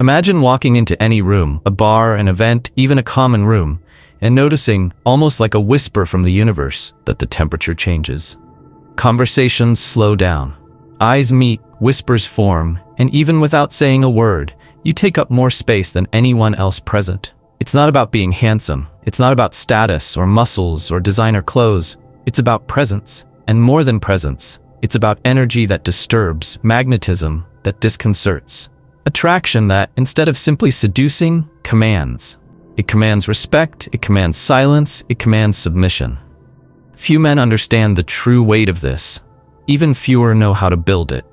Imagine walking into any room, a bar, an event, even a common room, and noticing, almost like a whisper from the universe, that the temperature changes. Conversations slow down. Eyes meet, whispers form, and even without saying a word, you take up more space than anyone else present. It's not about being handsome. It's not about status or muscles or designer clothes. It's about presence, and more than presence. It's about energy that disturbs, magnetism that disconcerts, attraction that, instead of simply seducing, commands. It commands respect, it commands silence, it commands submission. Few men understand the true weight of this. Even fewer know how to build it.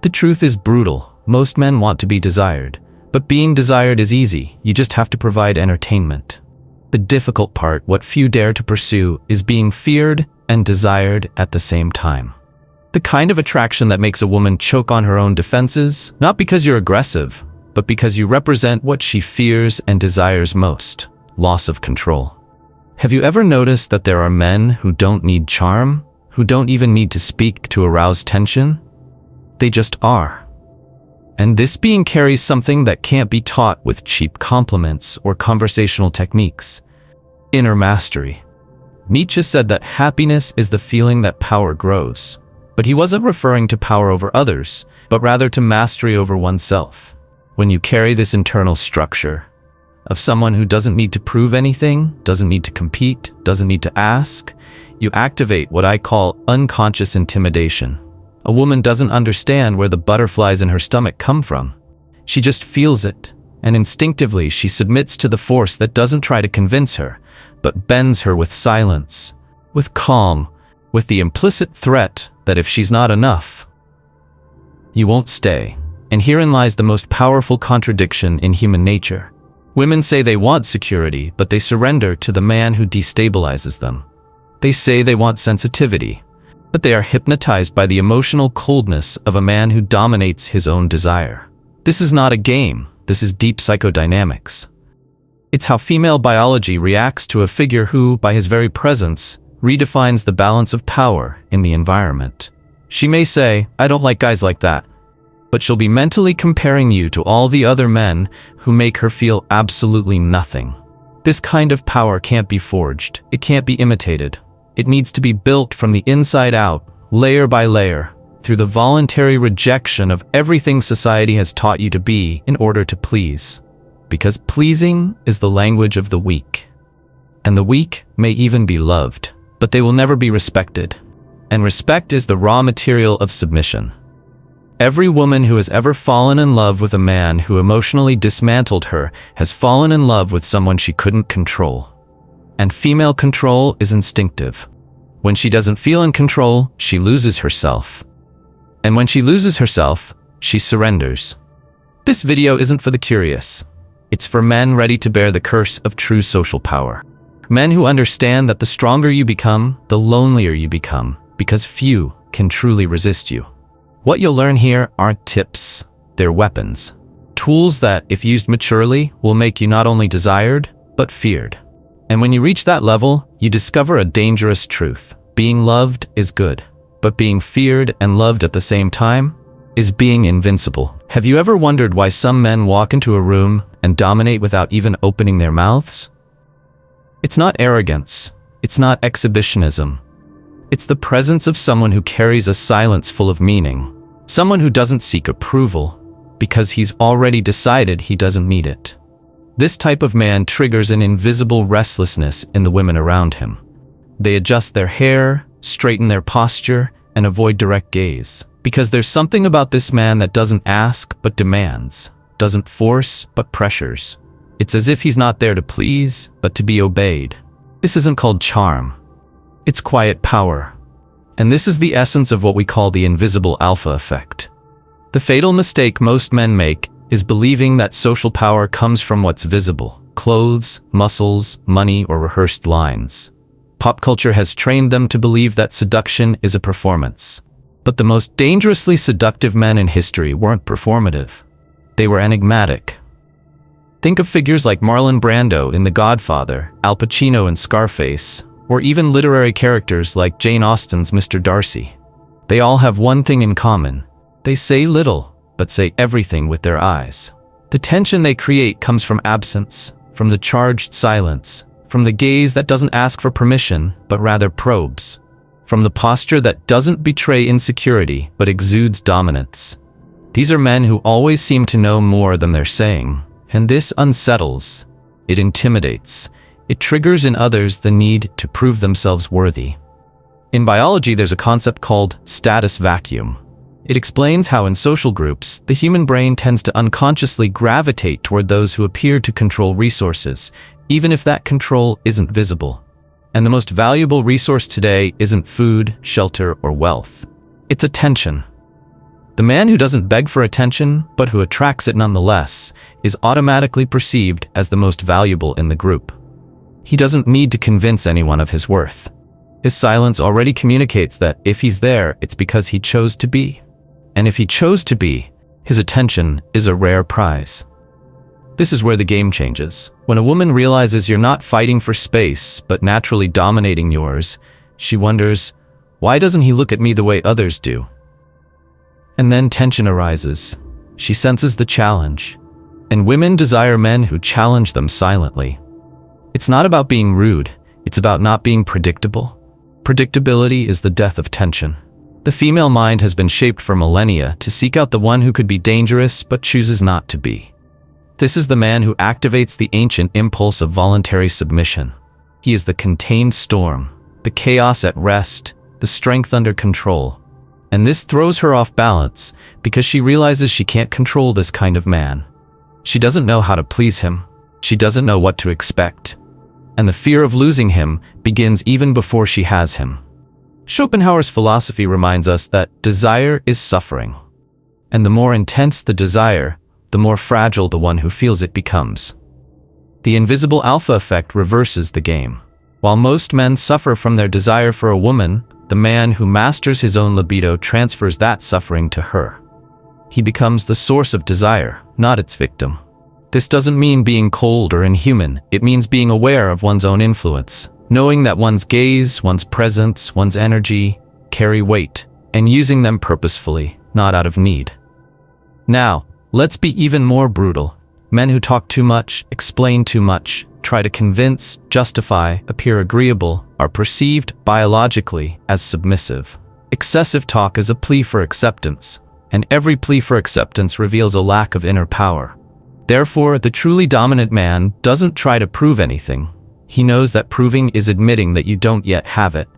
The truth is brutal. Most men want to be desired. But being desired is easy. You just have to provide entertainment. The difficult part, what few dare to pursue, is being feared and desired at the same time. The kind of attraction that makes a woman choke on her own defenses, not because you're aggressive, but because you represent what she fears and desires most: loss of control. Have you ever noticed that there are men who don't need charm, who don't even need to speak to arouse tension? They just are. And this being carries something that can't be taught with cheap compliments or conversational techniques: inner mastery. Nietzsche said that happiness is the feeling that power grows. But he wasn't referring to power over others, but rather to mastery over oneself. When you carry this internal structure of someone who doesn't need to prove anything, doesn't need to compete, doesn't need to ask, you activate what I call unconscious intimidation. A woman doesn't understand where the butterflies in her stomach come from. She just feels it, and instinctively she submits to the force that doesn't try to convince her, but bends her with silence, with calm, with the implicit threat that if she's not enough, you won't stay. And herein lies the most powerful contradiction in human nature. Women say they want security, but they surrender to the man who destabilizes them. They say they want sensitivity, but they are hypnotized by the emotional coldness of a man who dominates his own desire. This is not a game. This is deep psychodynamics. It's how female biology reacts to a figure who, by his very presence, redefines the balance of power in the environment. She may say, "I don't like guys like that," but she'll be mentally comparing you to all the other men who make her feel absolutely nothing. This kind of power can't be forged. It can't be imitated. It needs to be built from the inside out, layer by layer, through the voluntary rejection of everything society has taught you to be in order to please. Because pleasing is the language of the weak. And the weak may even be loved, but they will never be respected. And respect is the raw material of submission. Every woman who has ever fallen in love with a man who emotionally dismantled her has fallen in love with someone she couldn't control. And female control is instinctive. When she doesn't feel in control, she loses herself. And when she loses herself, she surrenders. This video isn't for the curious. It's for men ready to bear the curse of true social power. Men who understand that the stronger you become, the lonelier you become, because few can truly resist you. What you'll learn here aren't tips, they're weapons. Tools that, if used maturely, will make you not only desired, but feared. And when you reach that level, you discover a dangerous truth. Being loved is good, but being feared and loved at the same time is being invincible. Have you ever wondered why some men walk into a room and dominate without even opening their mouths? It's not arrogance. It's not exhibitionism. It's the presence of someone who carries a silence full of meaning. Someone who doesn't seek approval because he's already decided he doesn't need it. This type of man triggers an invisible restlessness in the women around him. They adjust their hair, straighten their posture, and avoid direct gaze. Because there's something about this man that doesn't ask but demands, doesn't force but pressures. It's as if he's not there to please, but to be obeyed. This isn't called charm. It's quiet power. And this is the essence of what we call the invisible alpha effect. The fatal mistake most men make is believing that social power comes from what's visible: clothes, muscles, money, or rehearsed lines. Pop culture has trained them to believe that seduction is a performance. But the most dangerously seductive men in history weren't performative. They were enigmatic. Think of figures like Marlon Brando in The Godfather, Al Pacino in Scarface, or even literary characters like Jane Austen's Mr. Darcy. They all have one thing in common. They say little, but say everything with their eyes. The tension they create comes from absence, from the charged silence, from the gaze that doesn't ask for permission, but rather probes, from the posture that doesn't betray insecurity, but exudes dominance. These are men who always seem to know more than they're saying, and this unsettles. It intimidates. It triggers in others the need to prove themselves worthy. In biology, there's a concept called status vacuum. It explains how in social groups, the human brain tends to unconsciously gravitate toward those who appear to control resources, even if that control isn't visible. And the most valuable resource today isn't food, shelter, or wealth. It's attention. The man who doesn't beg for attention, but who attracts it nonetheless, is automatically perceived as the most valuable in the group. He doesn't need to convince anyone of his worth. His silence already communicates that if he's there, it's because he chose to be. And if he chose to be, his attention is a rare prize. This is where the game changes. When a woman realizes you're not fighting for space, but naturally dominating yours, she wonders, why doesn't he look at me the way others do? And then tension arises. She senses the challenge. And women desire men who challenge them silently. It's not about being rude, it's about not being predictable. Predictability is the death of tension. The female mind has been shaped for millennia to seek out the one who could be dangerous but chooses not to be. This is the man who activates the ancient impulse of voluntary submission. He is the contained storm, the chaos at rest, the strength under control. And this throws her off balance because she realizes she can't control this kind of man. She doesn't know how to please him. She doesn't know what to expect. And the fear of losing him begins even before she has him. Schopenhauer's philosophy reminds us that desire is suffering. And the more intense the desire, the more fragile the one who feels it becomes. The invisible alpha effect reverses the game. While most men suffer from their desire for a woman, the man who masters his own libido transfers that suffering to her. He becomes the source of desire, not its victim. This doesn't mean being cold or inhuman. It means being aware of one's own influence, knowing that one's gaze, one's presence, one's energy carry weight, and using them purposefully, not out of need. Now, let's be even more brutal. Men who talk too much, explain too much, try to convince, justify, appear agreeable, are perceived biologically as submissive. Excessive talk is a plea for acceptance, and every plea for acceptance reveals a lack of inner power. Therefore, the truly dominant man doesn't try to prove anything. He knows that proving is admitting that you don't yet have it,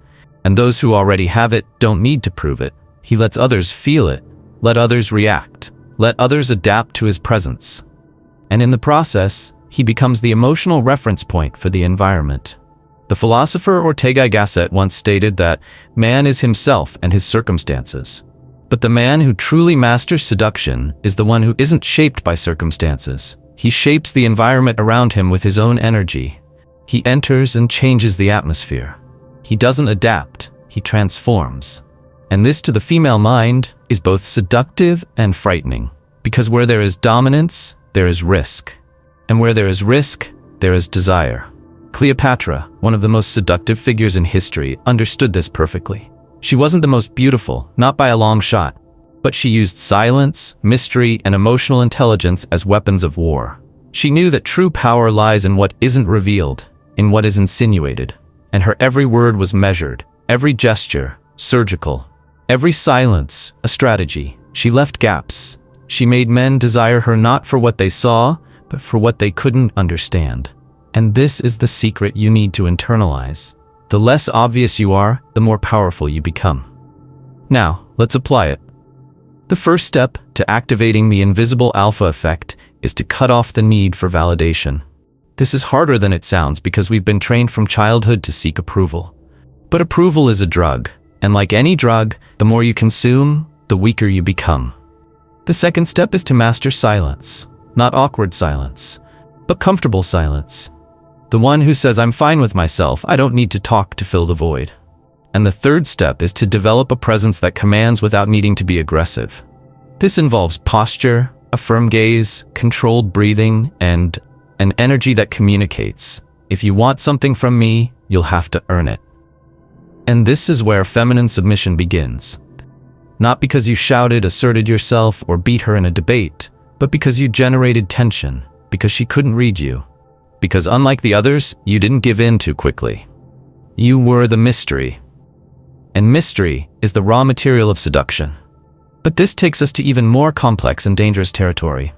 and those who already have it don't need to prove it. He lets others feel it, let others react, let others adapt to his presence. And in the process, he becomes the emotional reference point for the environment. The philosopher Ortega y Gasset once stated that man is himself and his circumstances. But the man who truly masters seduction is the one who isn't shaped by circumstances. He shapes the environment around him with his own energy. He enters and changes the atmosphere. He doesn't adapt, he transforms. And this, to the female mind, is both seductive and frightening. Because where there is dominance, there is risk. And where there is risk, there is desire. Cleopatra, one of the most seductive figures in history, understood this perfectly. She wasn't the most beautiful, not by a long shot, but she used silence, mystery, and emotional intelligence as weapons of war. She knew that true power lies in what isn't revealed, in what is insinuated, and her every word was measured, every gesture, surgical, every silence, a strategy. She left gaps. She made men desire her not for what they saw, but for what they couldn't understand. And this is the secret you need to internalize. The less obvious you are, the more powerful you become. Now, let's apply it. The first step to activating the invisible alpha effect is to cut off the need for validation. This is harder than it sounds because we've been trained from childhood to seek approval. But approval is a drug, and like any drug, the more you consume, the weaker you become. The second step is to master silence. Not awkward silence, but comfortable silence. The one who says, I'm fine with myself, I don't need to talk to fill the void. And the third step is to develop a presence that commands without needing to be aggressive. This involves posture, a firm gaze, controlled breathing, and an energy that communicates. If you want something from me, you'll have to earn it. And this is where feminine submission begins. Not because you shouted, asserted yourself, or beat her in a debate, but because you generated tension, because she couldn't read you. Because unlike the others, you didn't give in too quickly. You were the mystery. And mystery is the raw material of seduction. But this takes us to even more complex and dangerous territory.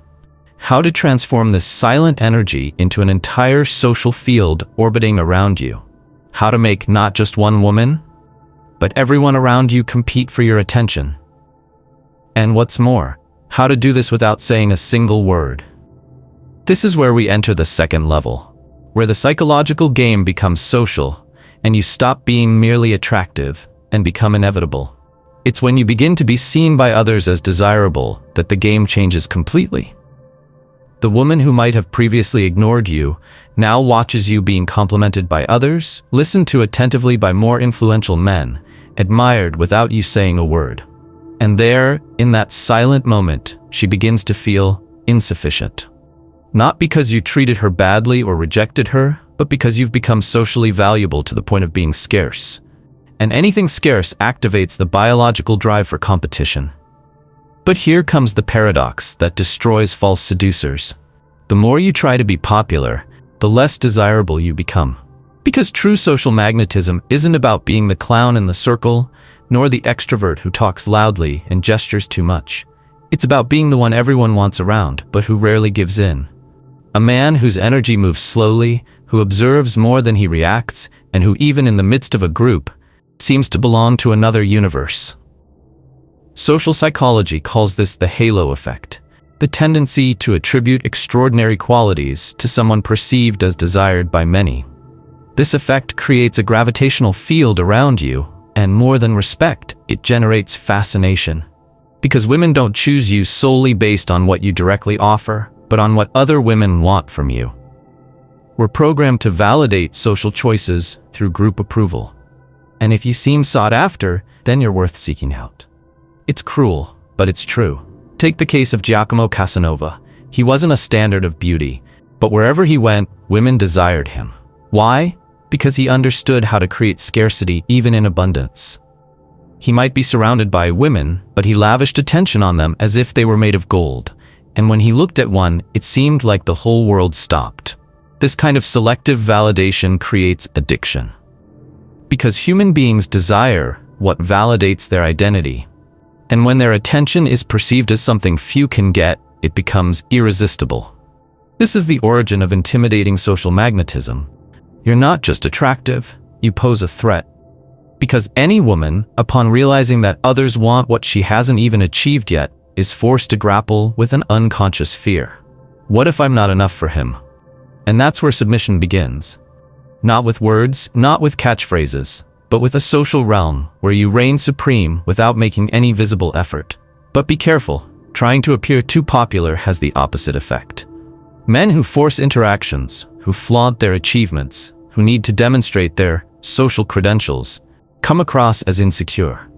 How to transform this silent energy into an entire social field orbiting around you. How to make not just one woman, but everyone around you compete for your attention. And what's more, how to do this without saying a single word. This is where we enter the second level, where the psychological game becomes social, and you stop being merely attractive and become inevitable. It's when you begin to be seen by others as desirable that the game changes completely. The woman who might have previously ignored you now watches you being complimented by others, listened to attentively by more influential men, admired without you saying a word. And there, in that silent moment, she begins to feel insufficient. Not because you treated her badly or rejected her, but because you've become socially valuable to the point of being scarce. And anything scarce activates the biological drive for competition. But here comes the paradox that destroys false seducers. The more you try to be popular, the less desirable you become. Because true social magnetism isn't about being the clown in the circle, nor the extrovert who talks loudly and gestures too much. It's about being the one everyone wants around, but who rarely gives in. A man whose energy moves slowly, who observes more than he reacts, and who even in the midst of a group, seems to belong to another universe. Social psychology calls this the halo effect, the tendency to attribute extraordinary qualities to someone perceived as desired by many. This effect creates a gravitational field around you, and more than respect, it generates fascination. Because women don't choose you solely based on what you directly offer, but on what other women want from you. We're programmed to validate social choices through group approval. And if you seem sought after, then you're worth seeking out. It's cruel, but it's true. Take the case of Giacomo Casanova. He wasn't a standard of beauty, but wherever he went, women desired him. Why? Because he understood how to create scarcity even in abundance. He might be surrounded by women, but he lavished attention on them as if they were made of gold. And when he looked at one, it seemed like the whole world stopped. This kind of selective validation creates addiction. Because human beings desire what validates their identity. And when their attention is perceived as something few can get, it becomes irresistible. This is the origin of intimidating social magnetism. You're not just attractive, you pose a threat. Because any woman, upon realizing that others want what she hasn't even achieved yet, is forced to grapple with an unconscious fear. What if I'm not enough for him? And that's where submission begins. Not with words, not with catchphrases, but with a social realm where you reign supreme without making any visible effort. But be careful, trying to appear too popular has the opposite effect. Men who force interactions, who flaunt their achievements, who need to demonstrate their social credentials, come across as insecure.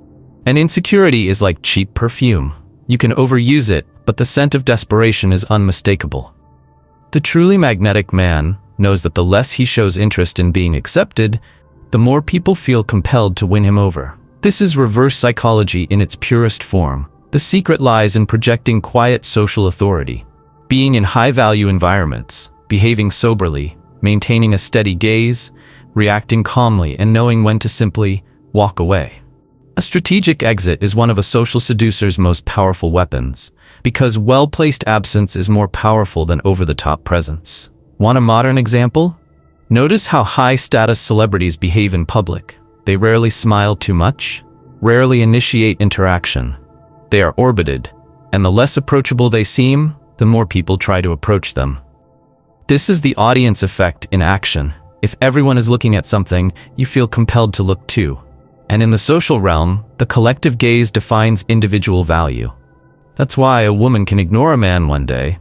And insecurity is like cheap perfume. You can overuse it, but the scent of desperation is unmistakable. The truly magnetic man knows that the less he shows interest in being accepted, the more people feel compelled to win him over. This is reverse psychology in its purest form. The secret lies in projecting quiet social authority, being in high-value environments, behaving soberly, maintaining a steady gaze, reacting calmly, and knowing when to simply walk away. A strategic exit is one of a social seducer's most powerful weapons, because well-placed absence is more powerful than over-the-top presence. Want a modern example? Notice how high-status celebrities behave in public. They rarely smile too much, rarely initiate interaction. They are orbited, and the less approachable they seem, the more people try to approach them. This is the audience effect in action. If everyone is looking at something, you feel compelled to look too. And in the social realm, the collective gaze defines individual value. That's why a woman can ignore a man one day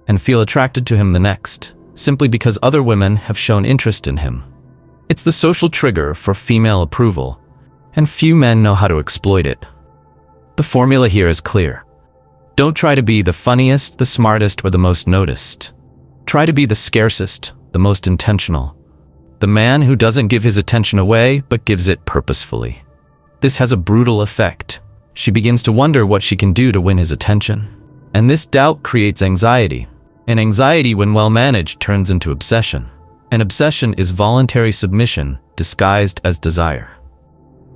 and feel attracted to him the next, simply because other women have shown interest in him. It's the social trigger for female approval, and few men know how to exploit it. The formula here is clear. Don't try to be the funniest, the smartest, or the most noticed. Try to be the scarcest, the most intentional. The man who doesn't give his attention away, but gives it purposefully. This has a brutal effect. She begins to wonder what she can do to win his attention. And this doubt creates anxiety. And anxiety, when well managed, turns into obsession. And obsession is voluntary submission disguised as desire.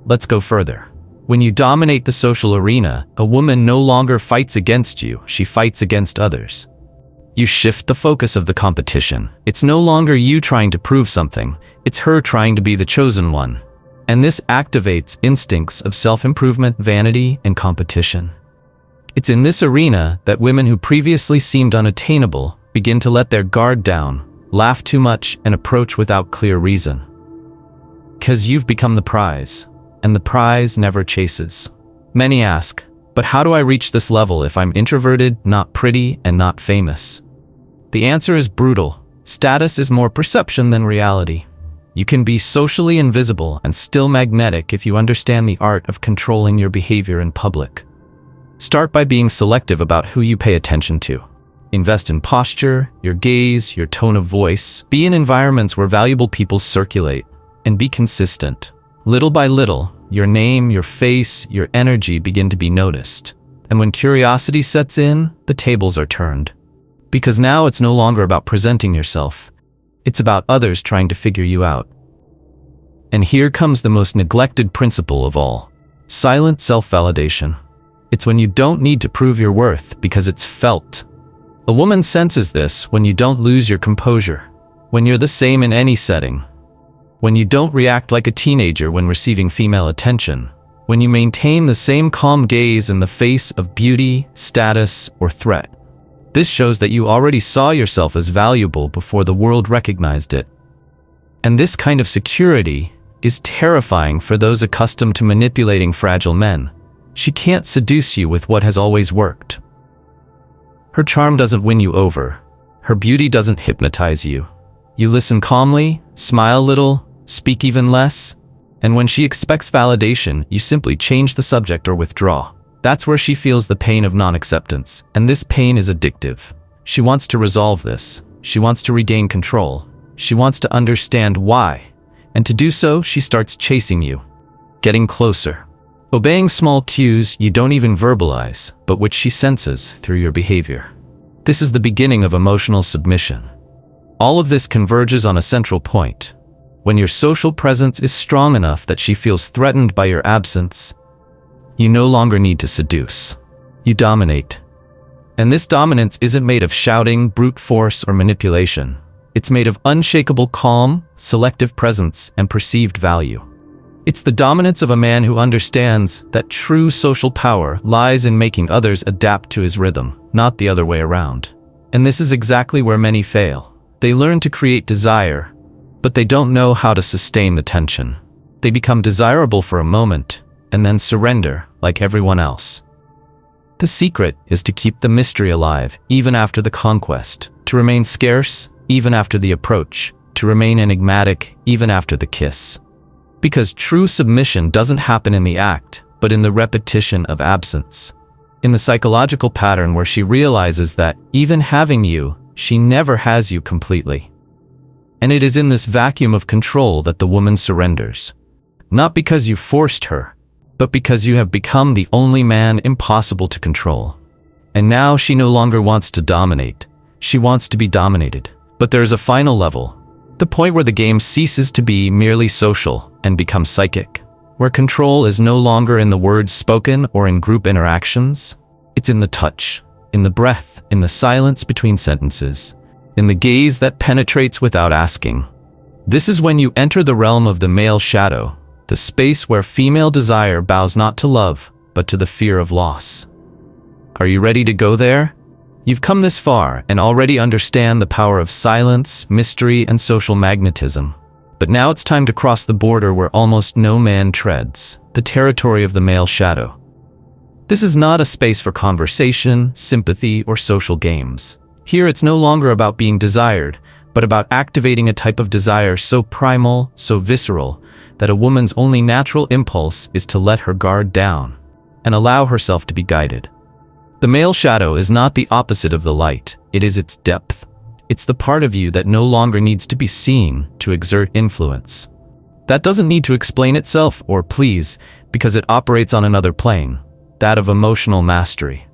Let's go further. When you dominate the social arena, a woman no longer fights against you, she fights against others. You shift the focus of the competition. It's no longer you trying to prove something, it's her trying to be the chosen one. And this activates instincts of self-improvement, vanity, and competition. It's in this arena that women who previously seemed unattainable begin to let their guard down, laugh too much, and approach without clear reason. 'Cause you've become the prize, and the prize never chases. Many ask, but how do I reach this level if I'm introverted, not pretty, and not famous? The answer is brutal. Status is more perception than reality. You can be socially invisible and still magnetic if you understand the art of controlling your behavior in public. Start by being selective about who you pay attention to. Invest in posture, your gaze, your tone of voice. Be in environments where valuable people circulate, and be consistent. Little by little, your name, your face, your energy begin to be noticed. And when curiosity sets in, the tables are turned. Because now it's no longer about presenting yourself. It's about others trying to figure you out. And here comes the most neglected principle of all: silent self-validation. It's when you don't need to prove your worth because it's felt. A woman senses this when you don't lose your composure, when you're the same in any setting, when you don't react like a teenager when receiving female attention, when you maintain the same calm gaze in the face of beauty, status, or threat. This shows that you already saw yourself as valuable before the world recognized it. And this kind of security is terrifying for those accustomed to manipulating fragile men. She can't seduce you with what has always worked. Her charm doesn't win you over. Her beauty doesn't hypnotize you. You listen calmly, smile a little, speak even less, and when she expects validation, you simply change the subject or withdraw. That's where she feels the pain of non-acceptance, and this pain is addictive. She wants to resolve this. She wants to regain control. She wants to understand why, and to do so, she starts chasing you, getting closer, obeying small cues you don't even verbalize, but which she senses through your behavior. This is the beginning of emotional submission. All of this converges on a central point. When your social presence is strong enough that she feels threatened by your absence, you no longer need to seduce. You dominate. And this dominance isn't made of shouting, brute force, or manipulation. It's made of unshakable calm, selective presence, and perceived value. It's the dominance of a man who understands that true social power lies in making others adapt to his rhythm, not the other way around. And this is exactly where many fail. They learn to create desire, but they don't know how to sustain the tension. They become desirable for a moment, and then surrender like everyone else. The secret is to keep the mystery alive even after the conquest, to remain scarce even after the approach, to remain enigmatic even after the kiss. Because true submission doesn't happen in the act, but in the repetition of absence. In the psychological pattern where she realizes that, even having you, she never has you completely. And it is in this vacuum of control that the woman surrenders. Not because you forced her, but because you have become the only man impossible to control. And now she no longer wants to dominate. She wants to be dominated. But there is a final level. The point where the game ceases to be merely social and becomes psychic, where control is no longer in the words spoken or in group interactions. It's in the touch, in the breath, in the silence between sentences, in the gaze that penetrates without asking. This is when you enter the realm of the male shadow, the space where female desire bows not to love, but to the fear of loss. Are you ready to go there? You've come this far and already understand the power of silence, mystery, and social magnetism. But now it's time to cross the border where almost no man treads, the territory of the male shadow. This is not a space for conversation, sympathy, or social games. Here it's no longer about being desired, but about activating a type of desire so primal, so visceral, that a woman's only natural impulse is to let her guard down and allow herself to be guided. The male shadow is not the opposite of the light, it is its depth. It's the part of you that no longer needs to be seen to exert influence. That doesn't need to explain itself or please, because it operates on another plane, that of emotional mastery.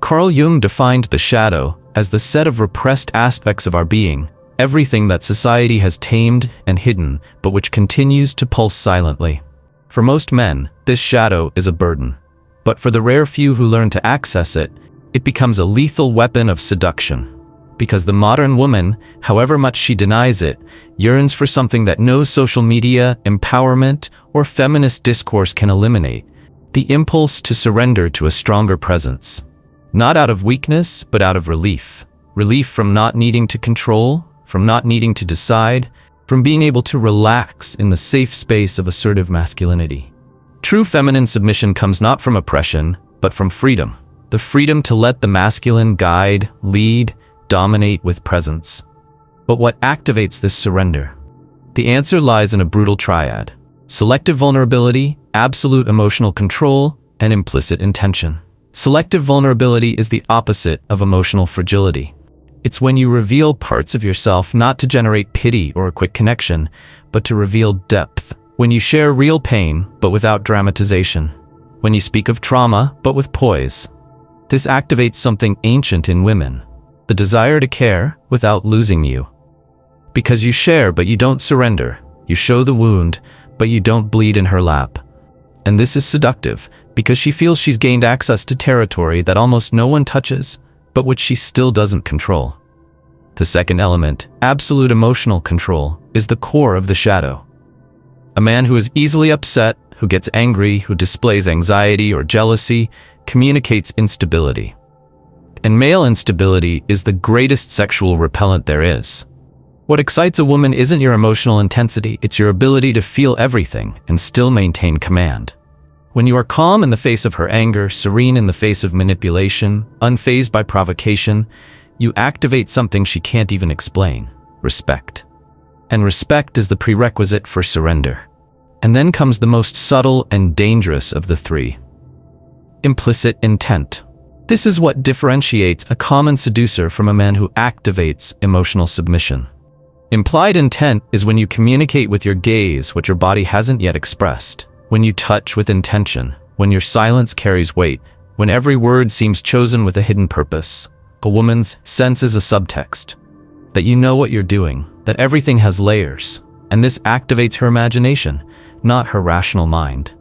Carl Jung defined the shadow as the set of repressed aspects of our being, everything that society has tamed and hidden, but which continues to pulse silently. For most men, this shadow is a burden. But for the rare few who learn to access it, it becomes a lethal weapon of seduction. Because the modern woman, however much she denies it, yearns for something that no social media, empowerment, or feminist discourse can eliminate: the impulse to surrender to a stronger presence. Not out of weakness, but out of relief. Relief from not needing to control, from not needing to decide, from being able to relax in the safe space of assertive masculinity. True feminine submission comes not from oppression, but from freedom. The freedom to let the masculine guide, lead, dominate with presence. But what activates this surrender? The answer lies in a brutal triad: selective vulnerability, absolute emotional control, and implicit intention. Selective vulnerability is the opposite of emotional fragility. It's when you reveal parts of yourself not to generate pity or a quick connection, but to reveal depth. When you share real pain, but without dramatization. When you speak of trauma, but with poise. This activates something ancient in women: the desire to care without losing you. Because you share, but you don't surrender. You show the wound, but you don't bleed in her lap. And this is seductive, because she feels she's gained access to territory that almost no one touches, but which she still doesn't control. The second element, absolute emotional control, is the core of the shadow. A man who is easily upset, who gets angry, who displays anxiety or jealousy, communicates instability. And male instability is the greatest sexual repellent there is. What excites a woman isn't your emotional intensity, it's your ability to feel everything and still maintain command. When you are calm in the face of her anger, serene in the face of manipulation, unfazed by provocation, you activate something she can't even explain: respect. And respect is the prerequisite for surrender. And then comes the most subtle and dangerous of the three: implicit intent. This is what differentiates a common seducer from a man who activates emotional submission. Implied intent is when you communicate with your gaze what your body hasn't yet expressed, when you touch with intention, when your silence carries weight, when every word seems chosen with a hidden purpose. A woman's senses a subtext, that you know what you're doing, that everything has layers, and this activates her imagination, not her rational mind.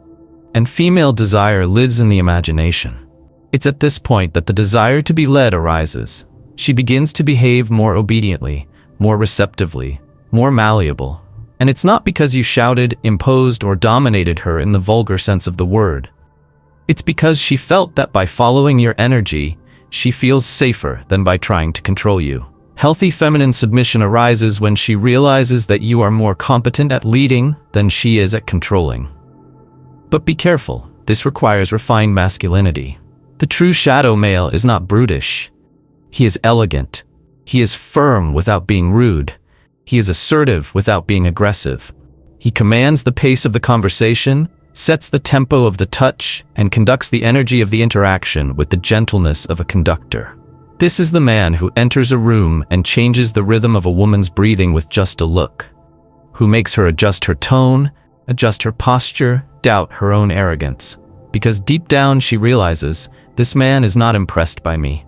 And female desire lives in the imagination. It's at this point that the desire to be led arises. She begins to behave more obediently, more receptively, more malleable. And it's not because you shouted, imposed, or dominated her in the vulgar sense of the word. It's because she felt that by following your energy, she feels safer than by trying to control you. Healthy feminine submission arises when she realizes that you are more competent at leading than she is at controlling. But be careful, this requires refined masculinity. The true shadow male is not brutish. He is elegant. He is firm without being rude. He is assertive without being aggressive. He commands the pace of the conversation, sets the tempo of the touch, and conducts the energy of the interaction with the gentleness of a conductor. This is the man who enters a room and changes the rhythm of a woman's breathing with just a look, who makes her adjust her tone, adjust her posture, doubt her own arrogance. Because deep down she realizes, this man is not impressed by me.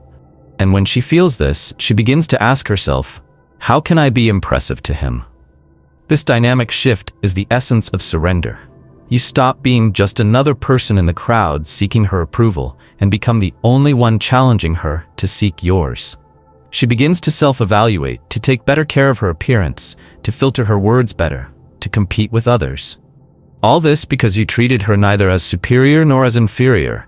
And when she feels this, she begins to ask herself, how can I be impressive to him? This dynamic shift is the essence of surrender. You stop being just another person in the crowd seeking her approval and become the only one challenging her to seek yours. She begins to self-evaluate, to take better care of her appearance, to filter her words better, to compete with others. All this because you treated her neither as superior nor as inferior,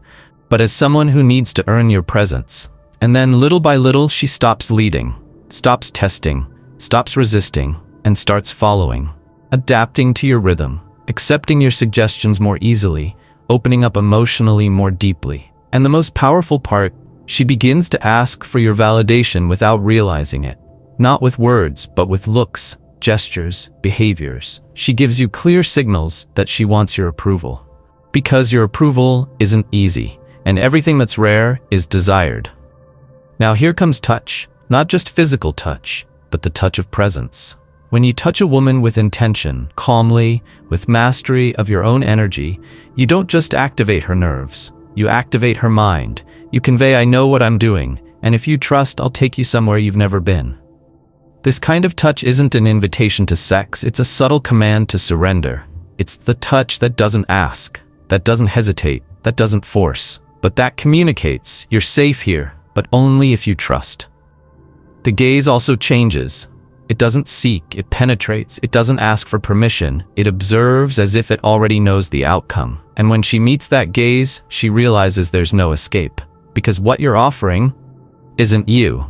but as someone who needs to earn your presence. And then little by little she stops leading, stops testing, stops resisting, and starts following, adapting to your rhythm, accepting your suggestions more easily, opening up emotionally more deeply. And the most powerful part, she begins to ask for your validation without realizing it. Not with words, but with looks, gestures, behaviors. She gives you clear signals that she wants your approval. Because your approval isn't easy, and everything that's rare is desired. Now here comes touch, not just physical touch, but the touch of presence. When you touch a woman with intention, calmly, with mastery of your own energy, you don't just activate her nerves. You activate her mind. You convey, I know what I'm doing, and if you trust, I'll take you somewhere you've never been. This kind of touch isn't an invitation to sex, it's a subtle command to surrender. It's the touch that doesn't ask, that doesn't hesitate, that doesn't force, but that communicates, you're safe here, but only if you trust. The gaze also changes. It doesn't seek, it penetrates, it doesn't ask for permission, it observes as if it already knows the outcome. And when she meets that gaze, she realizes there's no escape. Because what you're offering isn't you.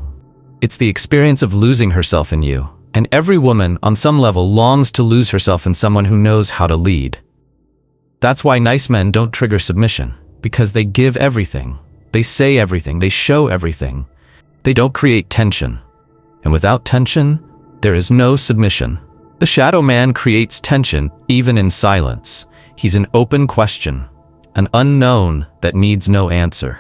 It's the experience of losing herself in you. And every woman, on some level, longs to lose herself in someone who knows how to lead. That's why nice men don't trigger submission. Because they give everything. They say everything. They show everything. They don't create tension. And without tension, there is no submission. The shadow man creates tension, even in silence. He's an open question, an unknown that needs no answer.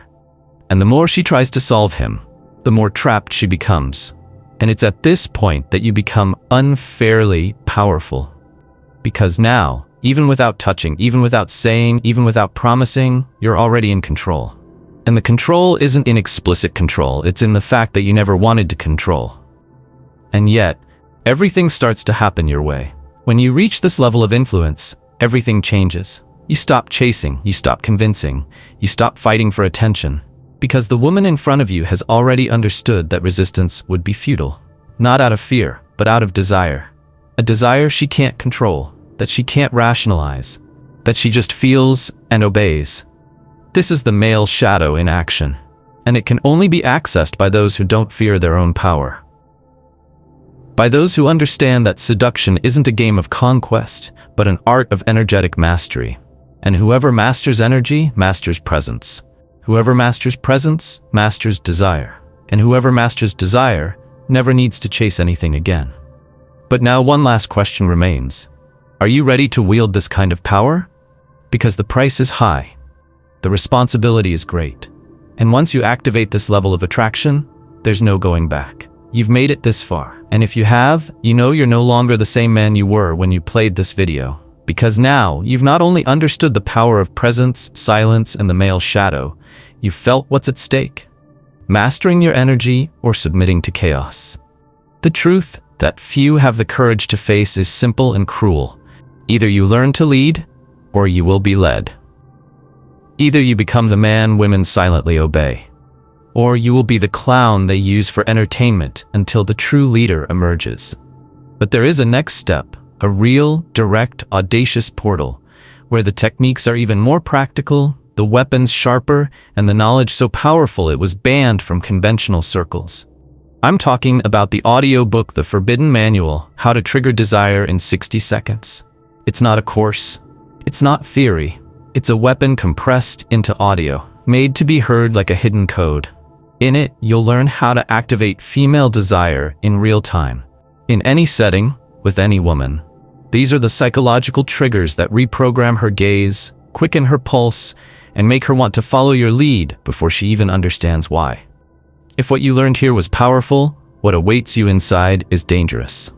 And the more she tries to solve him, the more trapped she becomes. And it's at this point that you become unfairly powerful. Because now, even without touching, even without saying, even without promising, you're already in control. And the control isn't in explicit control, it's in the fact that you never wanted to control. And yet, everything starts to happen your way. When you reach this level of influence, everything changes. You stop chasing, you stop convincing, you stop fighting for attention. Because the woman in front of you has already understood that resistance would be futile. Not out of fear, but out of desire. A desire she can't control, that she can't rationalize, that she just feels and obeys. This is the male shadow in action, and it can only be accessed by those who don't fear their own power. By those who understand that seduction isn't a game of conquest, but an art of energetic mastery. And whoever masters energy, masters presence. Whoever masters presence, masters desire. And whoever masters desire, never needs to chase anything again. But now one last question remains. Are you ready to wield this kind of power? Because the price is high. The responsibility is great. And once you activate this level of attraction, there's no going back. You've made it this far. And if you have, you know you're no longer the same man you were when you played this video. Because now, you've not only understood the power of presence, silence, and the male shadow, you've felt what's at stake. Mastering your energy or submitting to chaos. The truth that few have the courage to face is simple and cruel. Either you learn to lead, or you will be led. Either you become the man women silently obey, or you will be the clown they use for entertainment until the true leader emerges. But there is a next step, a real, direct, audacious portal, where the techniques are even more practical, the weapons sharper, and the knowledge so powerful it was banned from conventional circles. I'm talking about the audiobook The Forbidden Manual, How to Trigger Desire in 60 Seconds. It's not a course. It's not theory. It's a weapon compressed into audio, made to be heard like a hidden code. In it, you'll learn how to activate female desire in real time, in any setting, with any woman. These are the psychological triggers that reprogram her gaze, quicken her pulse, and make her want to follow your lead before she even understands why. If what you learned here was powerful, what awaits you inside is dangerous.